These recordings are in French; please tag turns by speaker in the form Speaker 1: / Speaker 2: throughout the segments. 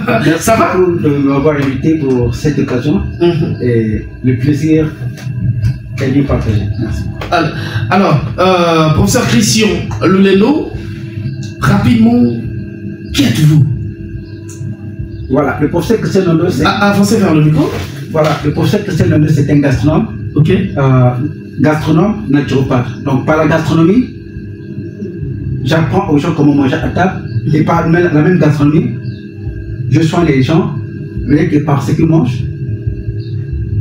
Speaker 1: Merci
Speaker 2: Ça va
Speaker 1: de m'avoir invité pour cette occasion. Et le plaisir est bien partagé. Merci.
Speaker 2: Alors, professeur Christian Lolelo, rapidement, qui êtes-vous?
Speaker 1: Voilà, le professeur Christian Lolelo, c'est...
Speaker 2: Avancez vers le micro.
Speaker 1: Voilà, le professeur Christian Lolelo, c'est un gastronome.
Speaker 2: Ok.
Speaker 1: Gastronome, naturopathe. Donc, par la gastronomie, j'apprends aux gens comment manger à table. Et par la même gastronomie, je soigne les gens, mais que par ce qu'ils mangent.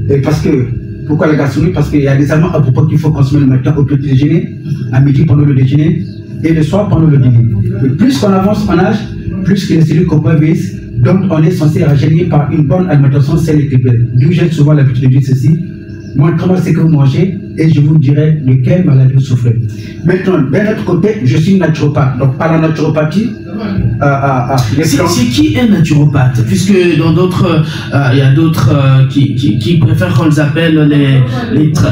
Speaker 1: Et parce que, pourquoi la gastronomie? Parce qu'il y a des aliments à propos qu'il faut consommer le matin au petit déjeuner, à midi pendant le déjeuner, et le soir pendant le dîner. Et plus qu'on avance en âge, plus que les cellules corporelles vieillissent, donc on est censé rajeunir par une bonne alimentation saine et équilibrée. D'où j'ai souvent l'habitude de dire ceci: montrez-moi ce que vous mangez et je vous dirai de quelle maladie vous souffrez. Maintenant, d'un autre côté, je suis naturopathe. Donc, par la naturopathie,
Speaker 2: c'est qui est naturopathe? Puisque dans d'autres, il y a d'autres qui préfèrent qu'on les appelle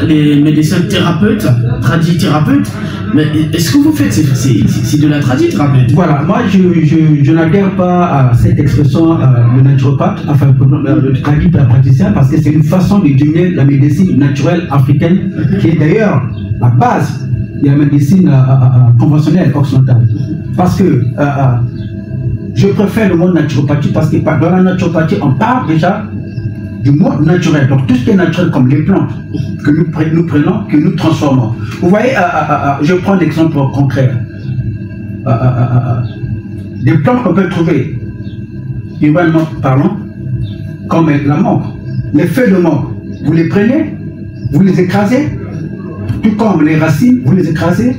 Speaker 2: les médecins thérapeutes, tradithérapeutes. Mais est-ce que vous faites, c'est de la tradithérapeute?
Speaker 1: Voilà, moi je n'adhère pas à cette expression de naturopathe, enfin de tradipraticien, parce que c'est une façon de diminuer la médecine naturelle africaine, qui est d'ailleurs la base de la médecine conventionnelle occidentale. Parce que je préfère le mot naturopathie parce que dans la naturopathie, on parle déjà du mot naturel. Donc tout ce qui est naturel, comme les plantes que nous prenons, que nous transformons. Vous voyez, je prends l'exemple concret. Des plantes qu'on peut trouver, urbanement parlant, comme la mangue. Les feuilles de mangue, vous les prenez, vous les écrasez, tout comme les racines, vous les écrasez,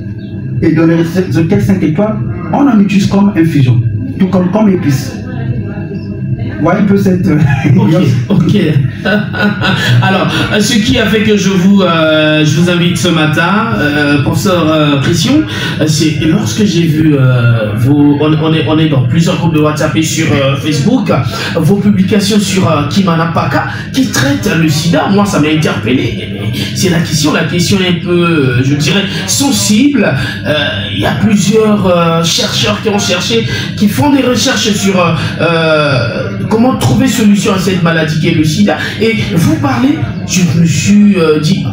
Speaker 1: et dans les hôtels 5 étoiles, on en utilise comme infusion, tout comme épice. Voyez un peu cette...
Speaker 2: Ok. Alors, ce qui a fait que je vous invite ce matin, professeur Christian, c'est lorsque j'ai vu on est dans plusieurs groupes de WhatsApp et sur Facebook, vos publications sur Kimanapaka qui traitent le sida. Moi, ça m'a interpellé. C'est la question est un peu, je dirais, sensible. Il y a plusieurs chercheurs qui ont cherché, qui font des recherches sur comment trouver solution à cette maladie qui est le sida. Et vous parlez, je me suis dit,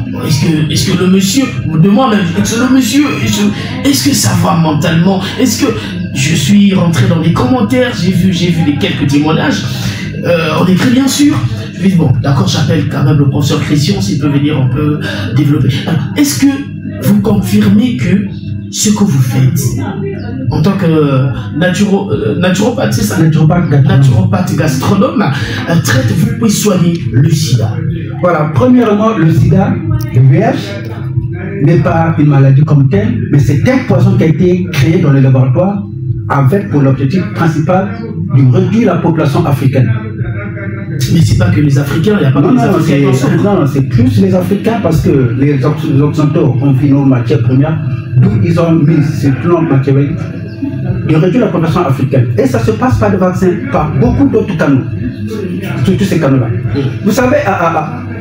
Speaker 2: est-ce que le monsieur, de moi-même, est-ce que ça va mentalement? Est-ce que je suis rentré dans les commentaires, j'ai vu quelques témoignages, on est très bien sûr. Je me dis, bon, d'accord, j'appelle quand même le professeur Christian, s'il peut venir, on peut développer. Alors, est-ce que vous confirmez que ce que vous faites en tant que naturopathe, c'est ça? Naturopathe gastronome, traite, vous pouvez soigner le sida.
Speaker 1: Voilà, premièrement, le sida, le VIH, n'est pas une maladie comme telle, mais c'est un poison qui a été créé dans les laboratoires avec pour l'objectif principal de réduire la population africaine.
Speaker 2: Mais c'est pas que les Africains, il n'y a pas que les Africains.
Speaker 1: Non, c'est plus les Africains parce que les Occidentaux ont vu nos matières premières, d'où ils ont mis ce plan machiavélique de réduire la population africaine. Et ça se passe par le vaccin, par beaucoup d'autres canaux, tous ces canaux-là. Vous savez,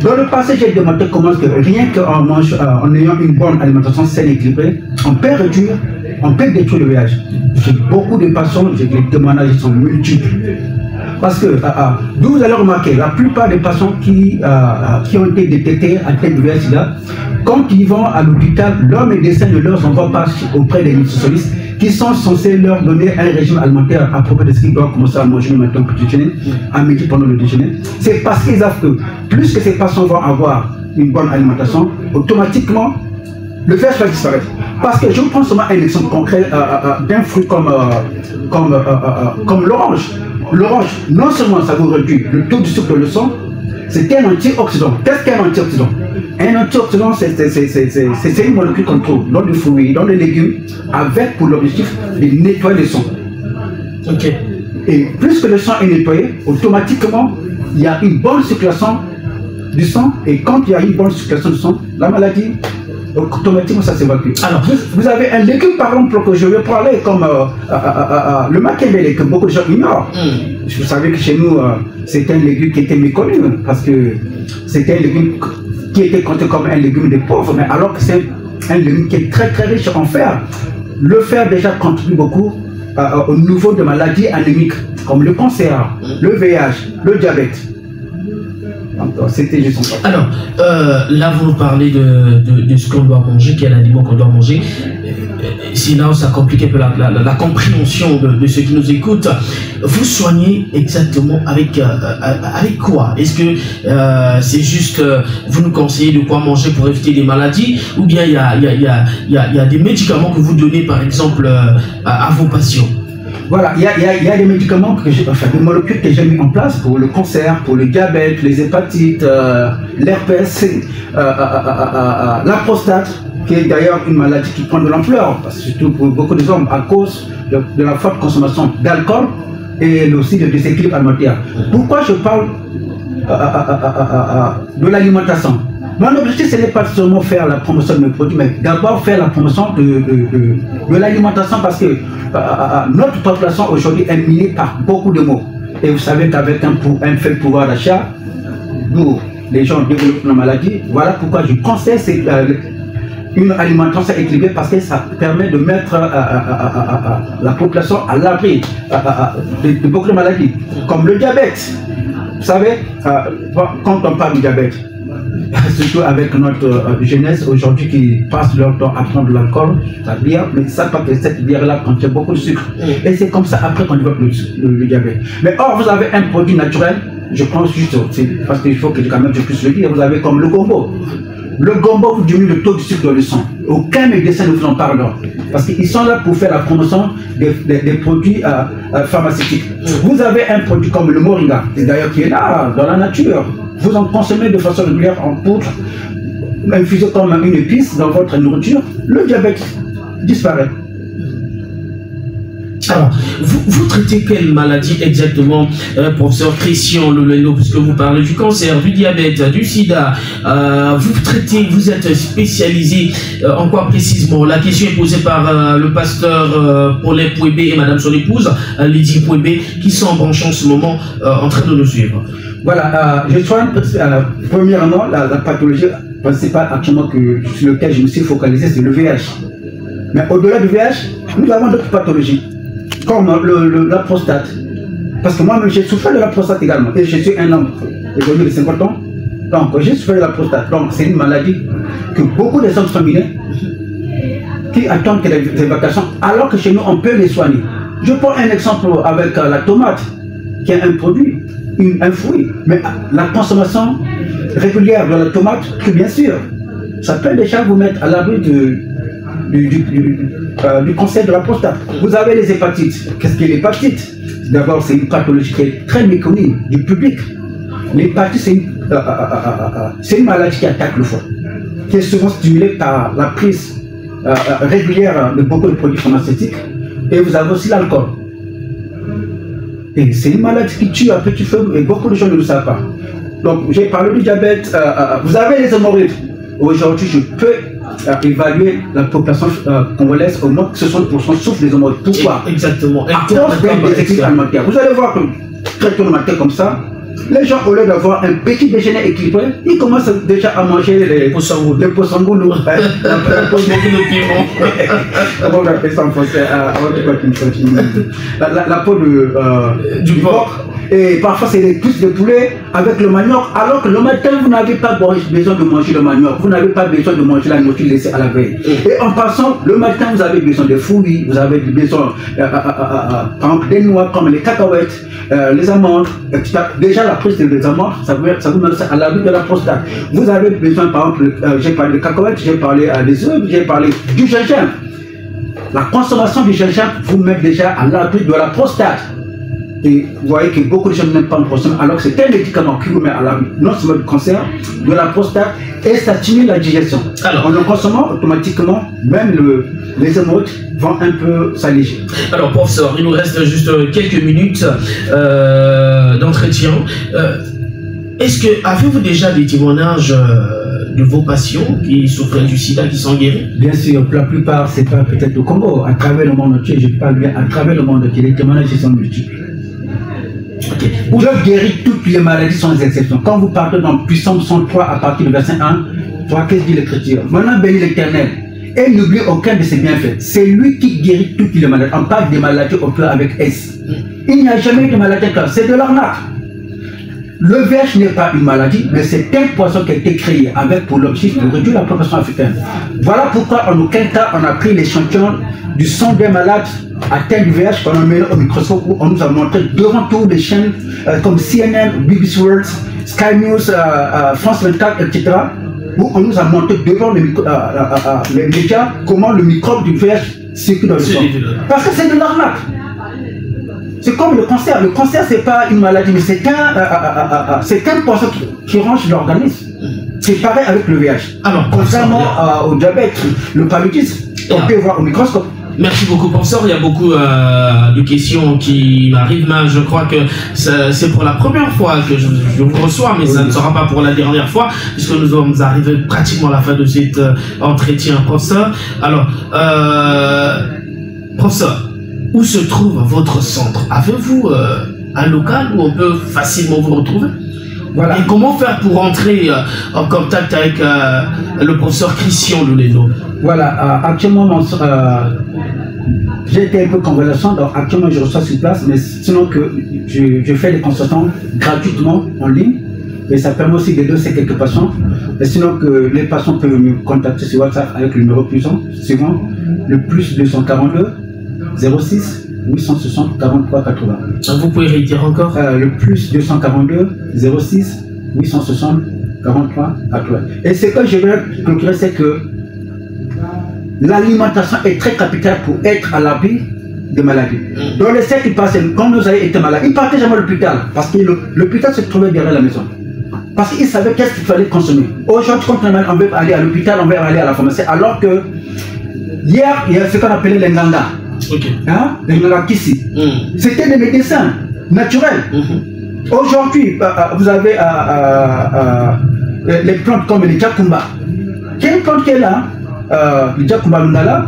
Speaker 1: dans le passé, j'ai demandé comment que rien qu'en en ayant une bonne alimentation saine et équilibrée, on peut réduire, on peut détruire le VIH. J'ai beaucoup de patients, les témoignages sont multiples. Parce que, d'où vous allez remarquer, la plupart des patients qui ont été détectés atteints du VIH-Sida, quand ils vont à l'hôpital, leurs médecins ne leur envoient pas auprès des nutritionnistes qui sont censés leur donner un régime alimentaire à propos de ce qu'ils doivent commencer à manger le matin au petit déjeuner, à midi pendant le déjeuner. C'est parce qu'ils savent que plus que ces patients vont avoir une bonne alimentation, automatiquement, le VIH va disparaître. Parce que je vous prends seulement un exemple concret d'un fruit comme l'orange. L'orange, non seulement ça vous réduit le taux de sucre dans le sang, c'est un antioxydant. Qu'est-ce qu'un antioxydant? Un antioxydant, c'est une molécule qu'on trouve dans les fruits, dans les légumes, avec pour l'objectif de nettoyer le sang.
Speaker 2: Ok.
Speaker 1: Et plus que le sang est nettoyé, automatiquement, il y a une bonne circulation du sang. Et quand il y a une bonne circulation du sang, la maladie, automatiquement ça s'évacue. Alors, vous avez un légume par exemple que je vais parler comme le makébélé que beaucoup de gens ignorent. Vous savez que chez nous, c'est un légume qui était méconnu parce que c'était un légume qui était compté comme un légume des pauvres, mais alors que c'est un légume qui est très très riche en fer. Le fer déjà contribue beaucoup au niveau de maladies anémiques, comme le cancer, le VIH, le diabète. C'était juste ça.
Speaker 2: Alors, là, vous nous parlez de ce qu'on doit manger, quel aliment qu'on doit manger. Sinon, ça complique un peu la compréhension de ceux qui nous écoutent. Vous soignez exactement avec quoi? Est-ce que c'est juste, vous nous conseillez de quoi manger pour éviter les maladies, ou bien il y a des médicaments que vous donnez, par exemple, à vos patients?
Speaker 1: Voilà, il y a des médicaments, des molécules que j'ai mis en place pour le cancer, pour le diabète, les hépatites, l'herpès, la prostate, qui est d'ailleurs une maladie qui prend de l'ampleur, surtout pour beaucoup de hommes, à cause de la forte consommation d'alcool et aussi de déséquilibre alimentaire. Pourquoi je parle de l'alimentation? Mon objectif, ce n'est pas seulement faire la promotion de mes produits, mais d'abord faire la promotion de l'alimentation, parce que notre population aujourd'hui est minée par beaucoup de maux. Et vous savez qu'avec un faible pouvoir d'achat, les gens développent la maladie. Voilà pourquoi je conseille une alimentation équilibrée, parce que ça permet de mettre la population à l'abri de beaucoup de maladies, comme le diabète. Vous savez, quand on parle du diabète, surtout avec notre jeunesse aujourd'hui qui passe leur temps à prendre de l'alcool, la bière, mais ils ne savent pas que cette bière-là contient beaucoup de sucre. Et c'est comme ça après qu'on développe le diabète. Mais or, vous avez un produit naturel, je pense juste, parce qu'il faut que quand même je puisse le dire, vous avez comme le gombo. Le gombo vous diminue le taux de sucre dans le sang. Aucun médecin ne vous en parle, parce qu'ils sont là pour faire la promotion des produits pharmaceutiques. Vous avez un produit comme le moringa, d'ailleurs qui est là, dans la nature. Vous en consommez de façon régulière en poudre, infusé comme une épice dans votre nourriture, le diabète disparaît.
Speaker 2: Alors, vous traitez quelle maladie exactement, professeur Christian Loleno, puisque vous parlez du cancer, du diabète, du sida, vous êtes spécialisé en quoi précisément? La question est posée par le pasteur Paulin Pouébé et madame son épouse, Lydie Pouébé, qui sont en branche en ce moment en train de nous suivre.
Speaker 1: Voilà, je soigne premièrement la pathologie principale actuellement sur laquelle je me suis focalisé, c'est le VIH. Mais au-delà du VIH, nous avons d'autres pathologies, comme la prostate. Parce que moi-même, j'ai souffert de la prostate également. Et je suis un homme évolué de 50 ans. Donc, j'ai souffert de la prostate. Donc, c'est une maladie que beaucoup de hommes sont minés, qui attendent des vacations, alors que chez nous, on peut les soigner. Je prends un exemple avec la tomate, qui est un produit, un fruit. Mais la consommation régulière de la tomate, bien sûr, ça peut déjà vous mettre à l'abri du cancer de la prostate. Vous avez les hépatites. Qu'est-ce qu'est l'hépatite? D'abord, c'est une pathologie qui est très méconnue du public. L'hépatite, c'est une maladie qui attaque le foie, qui est souvent stimulée par la prise régulière de beaucoup de produits pharmaceutiques. Et vous avez aussi l'alcool. Et c'est une maladie qui tue à petit feu et beaucoup de gens ne le savent pas. Donc, j'ai parlé du diabète. Vous avez les hémorroïdes. Aujourd'hui, je peux évaluer la population congolaise au moins 60% souffrent des hémorroïdes. Pourquoi?
Speaker 2: Exactement.
Speaker 1: À cause des déséquilibres alimentaires. Vous allez voir que très tôt le matin comme ça, les gens, au lieu d'avoir un petit déjeuner équilibré, ils commencent déjà à manger les poissons-goulous. Comment on appelle ça en français? La peau du porc. Et parfois, c'est des cuisses de poulet avec le manioc, alors que le matin, vous n'avez pas besoin de manger le manioc, vous n'avez pas besoin de manger la nourriture laissée à la veille. Et en passant, le matin, vous avez besoin de fruits, vous avez besoin, par exemple, des noix comme les cacahuètes, les amandes, etc. Déjà, la prise des amandes, ça vous met à l'abri de la prostate. Vous avez besoin, par exemple, j'ai parlé de cacahuètes, j'ai parlé des œufs, j'ai parlé du gingembre. La consommation du gingembre vous met déjà à l'abri de la prostate. Et vous voyez que beaucoup de gens n'aiment pas le consommer, alors que c'est un médicament qui vous met à l'abri non seulement du cancer, de la prostate, et ça stimule la digestion. Alors, en le consommant, automatiquement, même les hémorroïdes vont un peu s'alléger. Alors,
Speaker 2: professeur, il nous reste juste quelques minutes d'entretien. Avez-vous déjà des témoignages de vos patients qui souffrent du sida, qui sont guéris?
Speaker 1: Bien sûr, la plupart, c'est pas peut-être au Congo, à travers le monde entier, je parle bien à travers le monde entier, les témoignages sont multiples. Okay. Dieu guérit toutes les maladies sans exception. Quand vous partez dans Puissance 103 à partir du verset 1, qu'est-ce que dit l'Écriture? Maintenant bénis l'Éternel et n'oublie aucun de ses bienfaits. C'est lui qui guérit toutes les maladies. On parle des maladies au pleur avec S. Il n'y a jamais eu de maladie comme ça. C'est de l'arnaque. Le VIH n'est pas une maladie, mais c'est un poison qui a été créé avec pour l'objectif de réduire la population africaine. Voilà pourquoi en aucun cas on a pris l'échantillon du sang des malades atteints du VIH qu'on a mené au microscope où on nous a montré devant toutes les chaînes comme CNN, BBC World, Sky News, France 24, etc. où on nous a montré devant les médias comment le microbe du VIH circule dans le sang. Parce que c'est de l'arnaque. C'est comme le cancer. Le cancer, c'est pas une maladie, mais c'est un poison qui ronge l'organisme. C'est pareil avec le VIH. Alors, contrairement au diabète, le paludisme, on peut voir au microscope.
Speaker 2: Merci beaucoup, professeur. Il y a beaucoup de questions qui m'arrivent. Je crois que c'est pour la première fois que je vous reçois, mais ça ne sera pas pour la dernière fois, puisque nous sommes arrivés pratiquement à la fin de cet entretien, professeur. Alors, professeur, où se trouve votre centre? Avez-vous un local où on peut facilement vous retrouver? Voilà. Et comment faire pour entrer en contact avec le professeur Christian Louléno?
Speaker 1: Voilà, actuellement, j'ai été un peu convalescent, donc actuellement je reçois sur place, mais sinon que je fais des consultations gratuitement en ligne, et ça permet aussi d'aider quelques patients. Et sinon que les patients peuvent me contacter sur WhatsApp avec le numéro suivant, le plus 242 06 860 43 80.
Speaker 2: Vous pouvez réitérer encore
Speaker 1: le plus 242 06 860 43 80. Et ce que je veux conclure, c'est que l'alimentation est très capitale pour être à l'abri de maladies. Dans les siècles passés, quand nous avions été malades, ils ne partaient jamais à l'hôpital parce que l'hôpital se trouvait derrière la maison. Parce qu'ils savaient qu'est-ce qu'il fallait consommer. Aujourd'hui, quand on veut aller à l'hôpital, on veut aller à la pharmacie. Alors que hier, il y a ce qu'on appelait les nganga. Hein? Les nganga kissi. C'était des médecins naturels. Aujourd'hui, vous avez les plantes comme le jakumba. Quelle plante qui est là? Le jakumba lungala,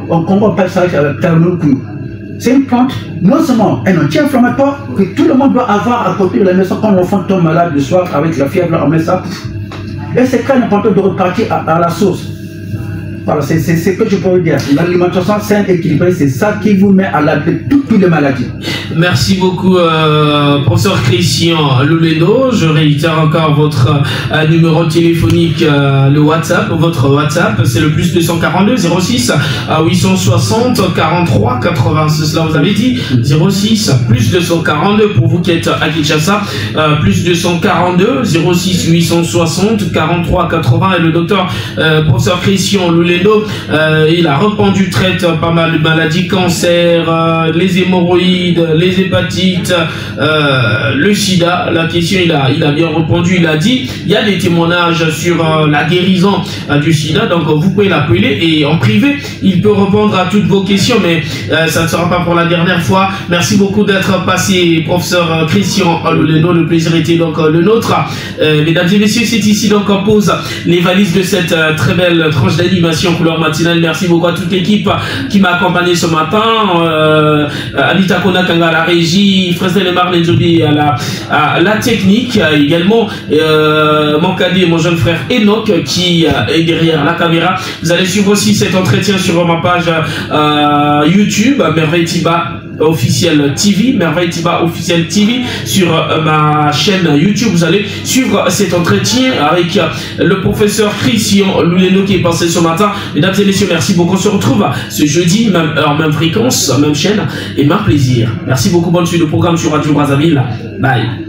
Speaker 1: en Congo on appelle ça c'est une plante, non seulement un anti-inflammatoire que tout le monde doit avoir à côté de la maison quand l'enfant tombe malade le soir avec la fièvre, on met ça. Et c'est très important de repartir à la source. Voilà, c'est ce que je peux vous dire. L'alimentation saine et équilibrée, c'est ça qui vous met à l'abri de toutes les maladies.
Speaker 2: Merci beaucoup, professeur Christian Louléno. Je réitère encore votre numéro téléphonique, le WhatsApp. Votre WhatsApp, c'est le plus 242 06 860 43 80. Cela vous avez dit 06 plus 242 pour vous qui êtes à Kinshasa, plus 242 06 860 43 80. Et le docteur professeur Christian Louléno, il a répondu, traite pas mal de maladies, cancer, les hémorroïdes, les hépatites, le sida. La question, il a bien répondu. Il a dit, il y a des témoignages sur la guérison du sida, donc vous pouvez l'appeler et en privé, il peut répondre à toutes vos questions, mais ça ne sera pas pour la dernière fois. Merci beaucoup d'être passé, professeur Christian Louléno. Le plaisir était donc le nôtre. Mesdames et messieurs, c'est ici donc on pose les valises de cette très belle tranche d'animation couleur matinale. Merci beaucoup à toute l'équipe qui m'a accompagné ce matin. Anita Konakanga à la régie, Fresnel et Marlène Joby à la technique, également mon cadet, mon jeune frère Enoch qui est derrière la caméra. Vous allez suivre aussi cet entretien sur ma page YouTube, Merveille Tiba officiel TV, Merveille Tiba officiel TV, sur ma chaîne YouTube. Vous allez suivre cet entretien avec le professeur Christian Louléno qui est passé ce matin. Mesdames et messieurs, merci beaucoup. On se retrouve ce jeudi, même heure, même fréquence, même chaîne et même plaisir. Merci beaucoup. Bonne suite de programme sur Radio Brazzaville. Bye.